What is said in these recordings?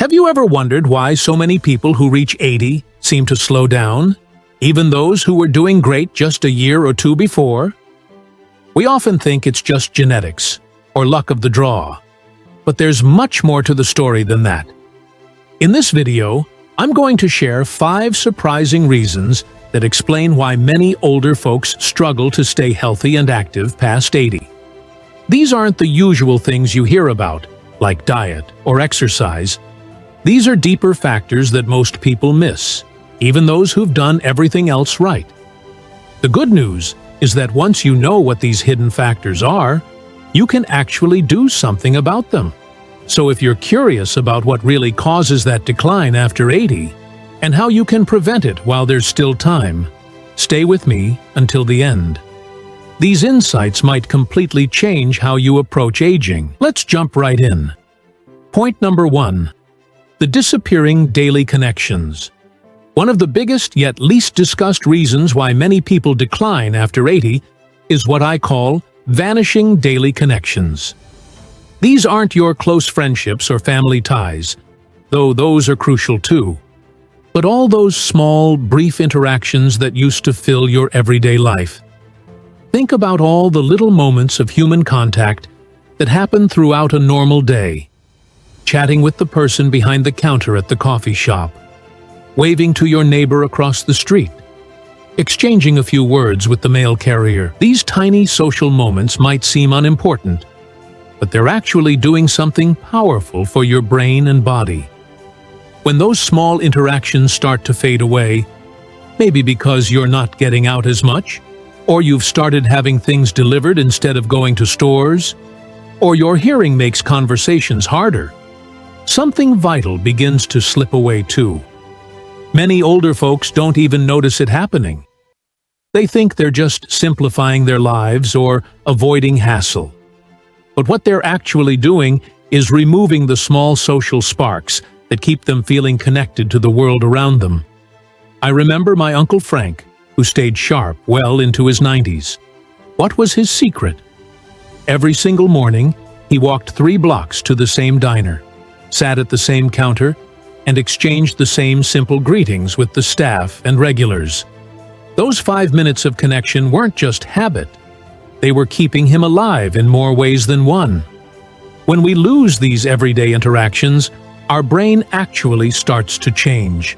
Have you ever wondered why so many people who reach 80 seem to slow down, even those who were doing great just a year or two before? We often think it's just genetics or luck of the draw, but there's much more to the story than that. In this video, I'm going to share 5 surprising reasons that explain why many older folks struggle to stay healthy and active past 80. These aren't the usual things you hear about, like diet or exercise. These are deeper factors that most people miss, even those who've done everything else right. The good news is that once you know what these hidden factors are, you can actually do something about them. So if you're curious about what really causes that decline after 80, and how you can prevent it while there's still time, stay with me until the end. These insights might completely change how you approach aging. Let's jump right in. Point number 1. The disappearing daily connections. One of the biggest yet least discussed reasons why many people decline after 80 is what I call vanishing daily connections. These aren't your close friendships or family ties, though those are crucial too, but all those small, brief interactions that used to fill your everyday life. Think about all the little moments of human contact that happen throughout a normal day. Chatting with the person behind the counter at the coffee shop, waving to your neighbor across the street, exchanging a few words with the mail carrier. These tiny social moments might seem unimportant, but they're actually doing something powerful for your brain and body. When those small interactions start to fade away, maybe because you're not getting out as much, or you've started having things delivered instead of going to stores, or your hearing makes conversations harder, something vital begins to slip away too. Many older folks don't even notice it happening. They think they're just simplifying their lives or avoiding hassle. But what they're actually doing is removing the small social sparks that keep them feeling connected to the world around them. I remember my Uncle Frank, who stayed sharp well into his 90s. What was his secret? Every single morning, he walked 3 blocks to the same diner, sat at the same counter, and exchanged the same simple greetings with the staff and regulars. Those 5 minutes of connection weren't just habit. They were keeping him alive in more ways than one. When we lose these everyday interactions, our brain actually starts to change.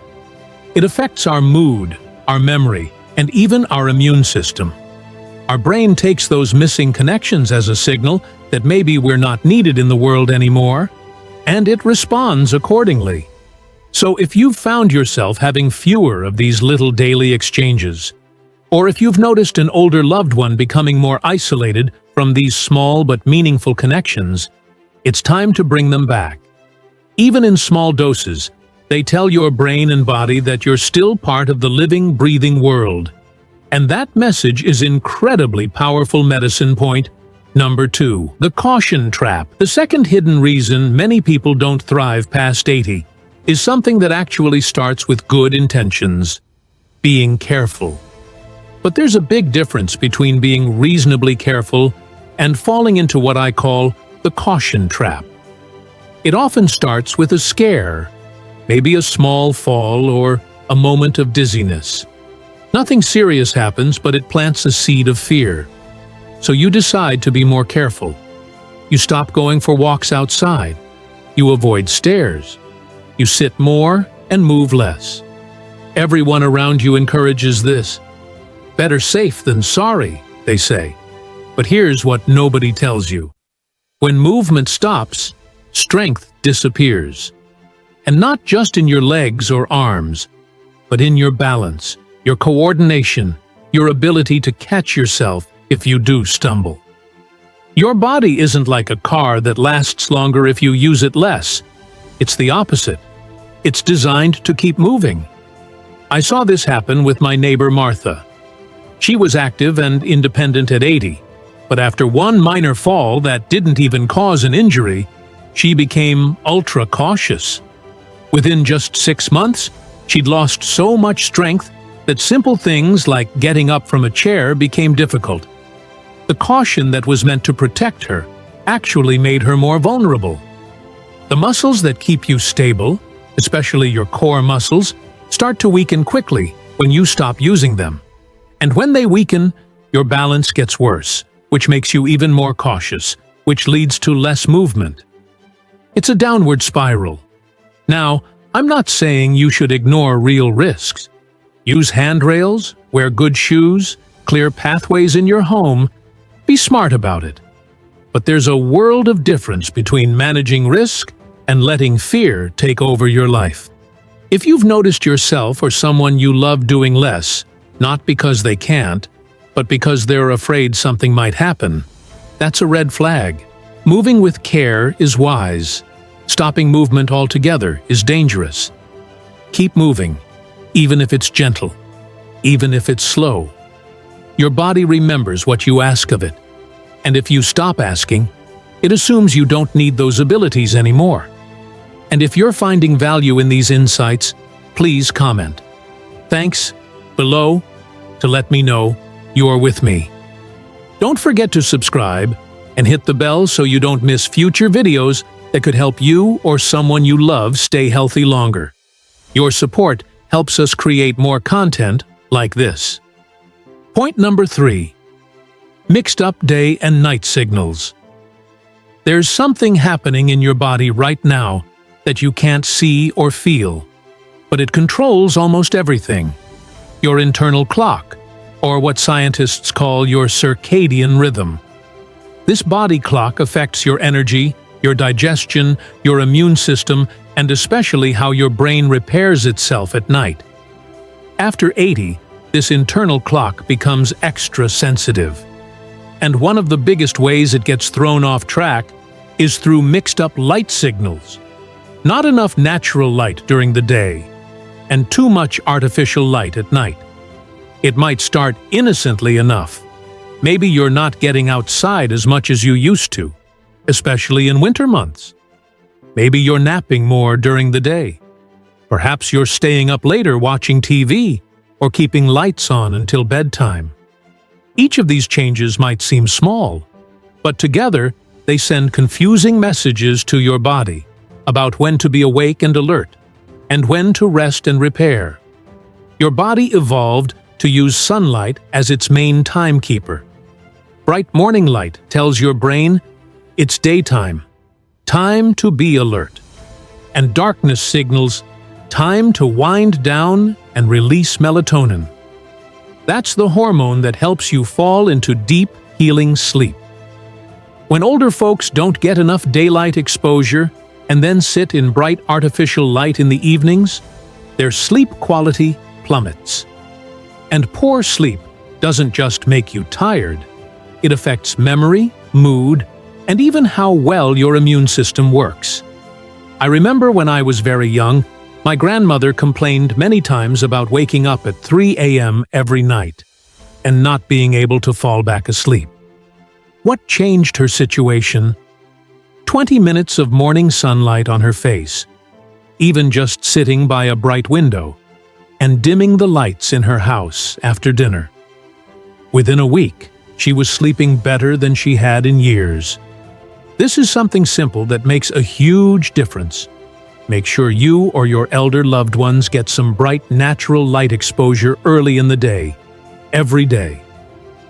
It affects our mood, our memory, and even our immune system. Our brain takes those missing connections as a signal that maybe we're not needed in the world anymore, and it responds accordingly. So if you've found yourself having fewer of these little daily exchanges, or if you've noticed an older loved one becoming more isolated from these small but meaningful connections, it's time to bring them back. Even in small doses, they tell your brain and body that you're still part of the living, breathing world. And that message is incredibly powerful medicine. Point number 2. The caution trap. The second hidden reason many people don't thrive past 80 is something that actually starts with good intentions: being careful. But there's a big difference between being reasonably careful and falling into what I call the caution trap. It often starts with a scare, maybe a small fall or a moment of dizziness. Nothing serious happens, but it plants a seed of fear. So you decide to be more careful. You stop going for walks outside. You avoid stairs. You sit more and move less. Everyone around you encourages this. Better safe than sorry, they say. But here's what nobody tells you. When movement stops, strength disappears. And not just in your legs or arms, but in your balance, your coordination, your ability to catch yourself if you do stumble. Your body isn't like a car that lasts longer if you use it less. It's the opposite. It's designed to keep moving. I saw this happen with my neighbor Martha. She was active and independent at 80, but after one minor fall that didn't even cause an injury, she became ultra cautious. Within just 6 months, she'd lost so much strength that simple things like getting up from a chair became difficult. The caution that was meant to protect her actually made her more vulnerable. The muscles that keep you stable, especially your core muscles, start to weaken quickly when you stop using them. And when they weaken, your balance gets worse, which makes you even more cautious, which leads to less movement. It's a downward spiral. Now, I'm not saying you should ignore real risks. Use handrails, wear good shoes, clear pathways in your home. Be smart about it. But there's a world of difference between managing risk and letting fear take over your life. If you've noticed yourself or someone you love doing less, not because they can't, but because they're afraid something might happen, that's a red flag. Moving with care is wise. Stopping movement altogether is dangerous. Keep moving, even if it's gentle, even if it's slow. Your body remembers what you ask of it, and if you stop asking, it assumes you don't need those abilities anymore. And if you're finding value in these insights, please comment. Thanks below to let me know you're with me. Don't forget to subscribe and hit the bell so you don't miss future videos that could help you or someone you love stay healthy longer. Your support helps us create more content like this. Point number 3. Mixed up day and night signals. There's something happening in your body right now that you can't see or feel, but it controls almost everything. Your internal clock, or what scientists call your circadian rhythm. This body clock affects your energy, your digestion, your immune system, and especially how your brain repairs itself at night. After 80, this internal clock becomes extra sensitive. And one of the biggest ways it gets thrown off track is through mixed-up light signals. Not enough natural light during the day, and too much artificial light at night. It might start innocently enough. Maybe you're not getting outside as much as you used to, especially in winter months. Maybe you're napping more during the day. Perhaps you're staying up later watching TV or keeping lights on until bedtime. Each of these changes might seem small, but together they send confusing messages to your body about when to be awake and alert, and when to rest and repair. Your body evolved to use sunlight as its main timekeeper. Bright morning light tells your brain it's daytime, time to be alert. And darkness signals time to wind down and release melatonin. That's the hormone that helps you fall into deep, healing sleep. When older folks don't get enough daylight exposure and then sit in bright artificial light in the evenings, their sleep quality plummets. And poor sleep doesn't just make you tired, it affects memory, mood, and even how well your immune system works. I remember when I was very young, my grandmother complained many times about waking up at 3 a.m. every night and not being able to fall back asleep. What changed her situation? 20 minutes of morning sunlight on her face, even just sitting by a bright window, and dimming the lights in her house after dinner. Within a week, she was sleeping better than she had in years. This is something simple that makes a huge difference. Make sure you or your elder loved ones get some bright natural light exposure early in the day, every day.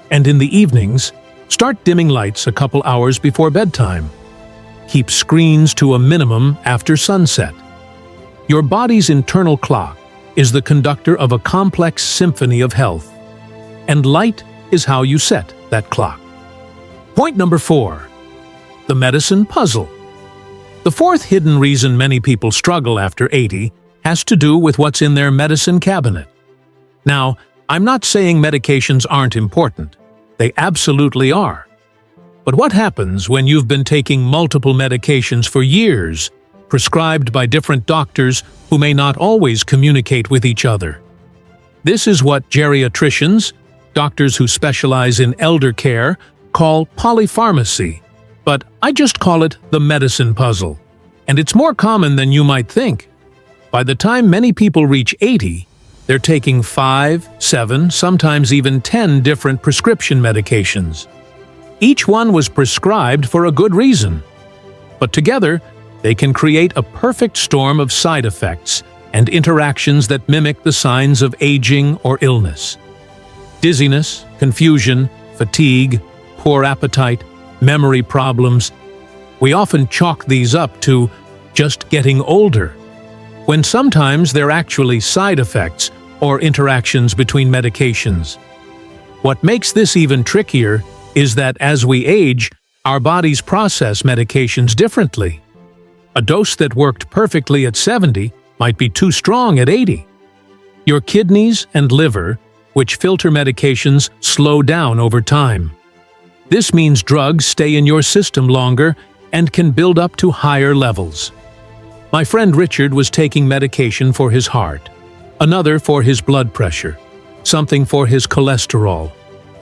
And in the evenings, start dimming lights a couple hours before bedtime. Keep screens to a minimum after sunset. Your body's internal clock is the conductor of a complex symphony of health, and light is how you set that clock. Point number 4. The medicine puzzle. The fourth hidden reason many people struggle after 80 has to do with what's in their medicine cabinet. Now, I'm not saying medications aren't important. They absolutely are. But what happens when you've been taking multiple medications for years, prescribed by different doctors who may not always communicate with each other? This is what geriatricians, doctors who specialize in elder care, call polypharmacy. But I just call it the medicine puzzle. And it's more common than you might think. By the time many people reach 80, they're taking 5, 7, sometimes even 10 different prescription medications. Each one was prescribed for a good reason. But together, They can create a perfect storm of side effects and interactions that mimic the signs of aging or illness. Dizziness, confusion, fatigue, poor appetite, memory problems. We often chalk these up to just getting older, when sometimes they're actually side effects or interactions between medications. What makes this even trickier is that as we age, our bodies process medications differently. A dose that worked perfectly at 70 might be too strong at 80. Your kidneys and liver, which filter medications, slow down over time. This means drugs stay in your system longer and can build up to higher levels. My friend Richard was taking medication for his heart, another for his blood pressure, something for his cholesterol,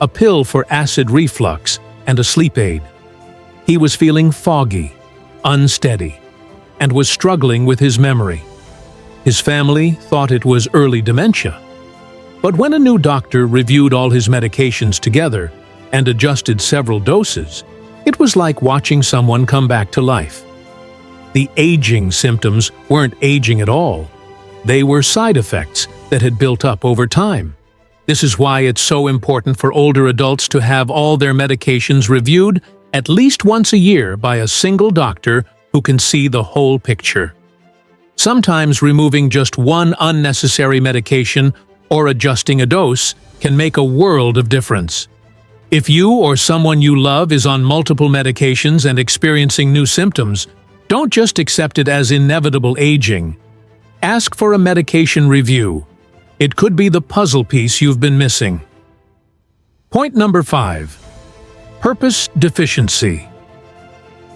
a pill for acid reflux, and a sleep aid. He was feeling foggy, unsteady, and was struggling with his memory. His family thought it was early dementia. But when a new doctor reviewed all his medications together and adjusted several doses, it was like watching someone come back to life. The aging symptoms weren't aging at all. They were side effects that had built up over time. This is why it's so important for older adults to have all their medications reviewed at least once a year by a single doctor who can see the whole picture. Sometimes removing just one unnecessary medication or adjusting a dose can make a world of difference. If you or someone you love is on multiple medications and experiencing new symptoms, don't just accept it as inevitable aging. Ask for a medication review. It could be the puzzle piece you've been missing. Point number 5. Purpose deficiency.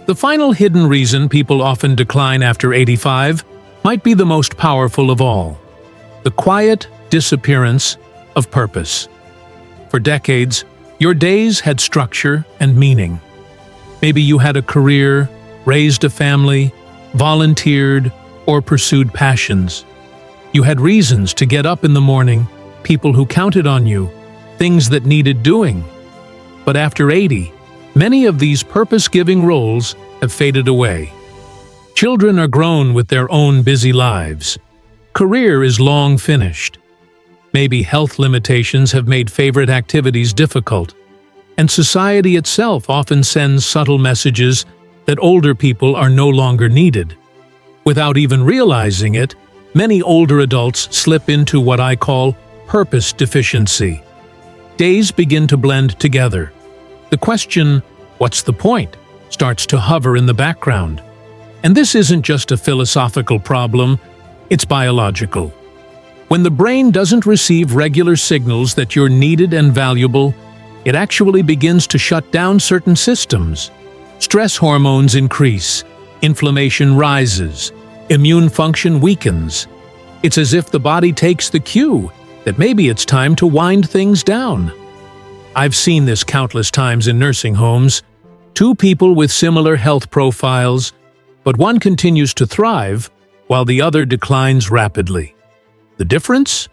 The final hidden reason people often decline after 85 might be the most powerful of all: the quiet disappearance of purpose. For decades, your days had structure and meaning. Maybe you had a career, raised a family, volunteered, or pursued passions. You had reasons to get up in the morning, people who counted on you, things that needed doing. But after 80, many of these purpose-giving roles have faded away. Children are grown with their own busy lives. Career is long finished. Maybe health limitations have made favorite activities difficult. And society itself often sends subtle messages that older people are no longer needed. Without even realizing it, many older adults slip into what I call purpose deficiency. Days begin to blend together. The question, "What's the point?" starts to hover in the background. And this isn't just a philosophical problem, it's biological. When the brain doesn't receive regular signals that you're needed and valuable, it actually begins to shut down certain systems. Stress hormones increase, inflammation rises, immune function weakens. It's as if the body takes the cue that maybe it's time to wind things down. I've seen this countless times in nursing homes. Two people with similar health profiles, but one continues to thrive while the other declines rapidly. The difference?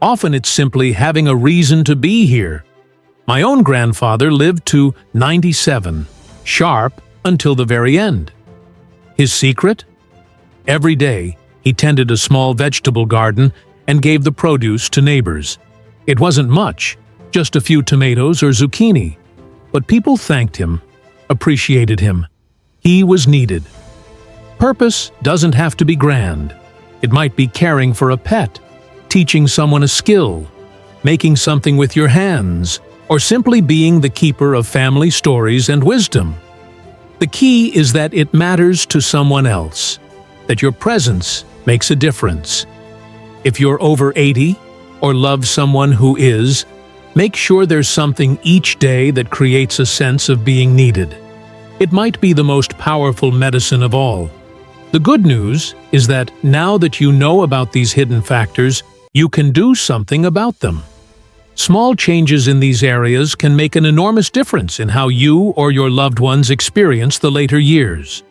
Often it's simply having a reason to be here. My own grandfather lived to 97, sharp until the very end. His secret? Every day, he tended a small vegetable garden and gave the produce to neighbors. It wasn't much, just a few tomatoes or zucchini, but people thanked him, appreciated him. He was needed. Purpose doesn't have to be grand. It might be caring for a pet, teaching someone a skill, making something with your hands, or simply being the keeper of family stories and wisdom. The key is that it matters to someone else, that your presence makes a difference. If you're over 80 or love someone who is, make sure there's something each day that creates a sense of being needed. It might be the most powerful medicine of all. The good news is that now that you know about these hidden factors, you can do something about them. Small changes in these areas can make an enormous difference in how you or your loved ones experience the later years.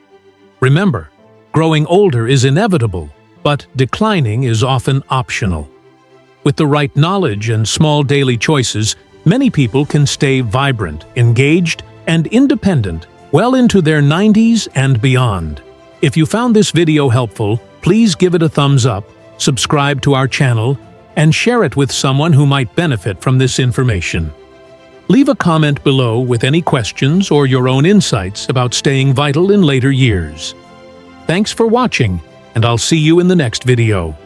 Remember, growing older is inevitable, but declining is often optional. With the right knowledge and small daily choices, many people can stay vibrant, engaged, and independent well into their 90s and beyond. If you found this video helpful, please give it a thumbs up, subscribe to our channel, and share it with someone who might benefit from this information. Leave a comment below with any questions or your own insights about staying vital in later years. Thanks for watching, and I'll see you in the next video.